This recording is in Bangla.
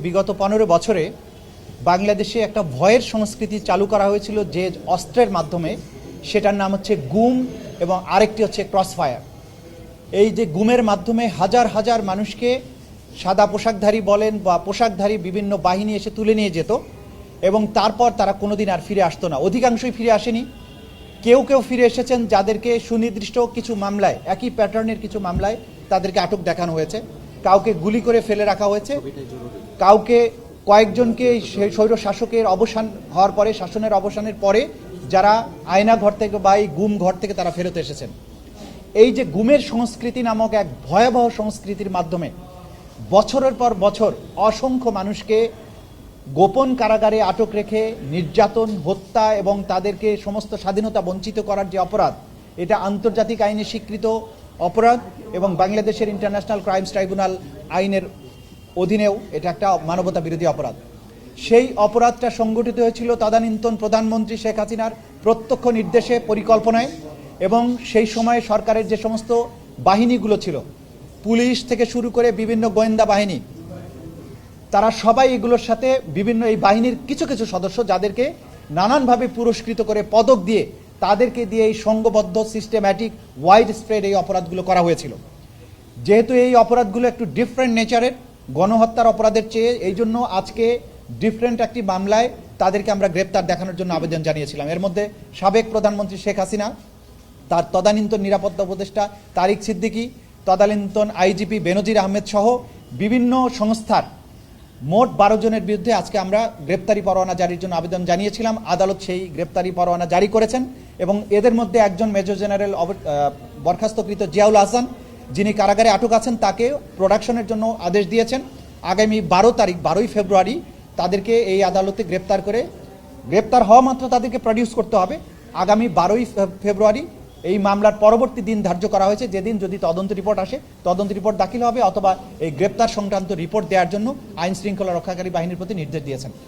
বিগত 15 বছরে বাংলাদেশে একটা ভয়ের সংস্কৃতি চালু করা হয়েছিল যে অস্ত্রের মাধ্যমে, সেটার নাম হচ্ছে গুম এবং আরেকটি হচ্ছে ক্রসফায়ার। এই যে গুমের মাধ্যমে হাজার হাজার মানুষকে সাদা পোশাকধারী বলেন বা পোশাকধারী বিভিন্ন বাহিনী এসে তুলে নিয়ে যেত এবং তারপর তারা কোনোদিন আর ফিরে আসতো না। অধিকাংশই ফিরে আসেনি, কেউ কেউ ফিরে এসেছেন যাদেরকে সুনির্দিষ্ট কিছু মামলায়, একই প্যাটার্নের কিছু মামলায় তাদেরকে আটক দেখানো হয়েছে, কাউকে গুলি করে ফেলে রাখা হয়েছে, কাউকে কয়েকজনকে স্বৈর শাসকের অবসান হওয়ার পরে, শাসনের অবসানের পরে যারা আয়না ঘর থেকে বা এই গুম ঘর থেকে তারা ফেরত এসেছেন। এই যে গুমের সংস্কৃতি নামক এক ভয়াবহ সংস্কৃতির মাধ্যমে বছরের পর বছর অসংখ্য মানুষকে গোপন কারাগারে আটক রেখে নির্যাতন, হত্যা এবং তাদেরকে সমস্ত স্বাধীনতা বঞ্চিত করার যে অপরাধ, এটা আন্তর্জাতিক আইনে স্বীকৃত অপরাধ এবং বাংলাদেশের ইন্টারন্যাশনাল ক্রাইমস ট্রাইব্যুনাল আইনের অধীনেও এটা একটা মানবতা বিরোধী অপরাধ। সেই অপরাধটা সংগঠিত হয়েছিল তদানীন্তন প্রধানমন্ত্রী শেখ হাসিনার প্রত্যক্ষ নির্দেশে, পরিকল্পনায়, এবং সেই সময়ে সরকারের যে সমস্ত বাহিনীগুলো ছিল, পুলিশ থেকে শুরু করে বিভিন্ন গোয়েন্দা বাহিনী, তারা সবাই এগুলোর সাথে বিভিন্ন এই বাহিনীর কিছু কিছু সদস্য যাদেরকে নানানভাবে পুরস্কৃত করে পদক দিয়ে তাদেরকে দিয়ে এই সংঘবদ্ধ সিস্টেম্যাটিক ওয়াইড স্প্রেড এই অপরাধগুলো করা হয়েছিল। যেহেতু এই অপরাধগুলো একটু ডিফারেন্ট নেচারের, গণহত্যার অপরাধের চেয়ে, এই জন্য আজকে ডিফারেন্ট একটি মামলায় তাদেরকে আমরা গ্রেপ্তার দেখানোর জন্য আবেদন জানিয়েছিলাম। এর মধ্যে সাবেক প্রধানমন্ত্রী শেখ হাসিনা, তার তদানীন্তন নিরাপত্তা উপদেষ্টা তারিক সিদ্দিকী, তদানীন্তন আইজিপি বেনজির আহমেদ সহ বিভিন্ন সংস্থার মোট 12 জনের বিরুদ্ধে আজকে আমরা গ্রেপ্তারি পরোয়ানা জারির জন্য আবেদন জানিয়েছিলাম। আদালত সেই গ্রেপ্তারি পরোয়ানা জারি করেছেন এবং এদের মধ্যে একজন মেজর জেনারেল বরখাস্তকৃত জিয়াউল আহসান, যিনি কারাগারে আটক আছেন, তাকে প্রোডাকশনের জন্য আদেশ দিয়েছেন। আগামী 12 ফেব্রুয়ারি তাদেরকে এই আদালতে গ্রেপ্তার হওয়া মাত্র তাদেরকে প্রডিউস করতে হবে। আগামী 12 ফেব্রুয়ারি এই মামলার পরবর্তী দিন ধার্য করা হয়েছে, যেদিন যদি তদন্ত রিপোর্ট আসে, তদন্ত রিপোর্ট দাখিল হবে অথবা এই গ্রেপ্তার সংক্রান্ত রিপোর্ট দেওয়ার জন্য আইন শৃঙ্খলা রক্ষাকারী বাহিনীর প্রতি নির্দেশ দিয়েছেন।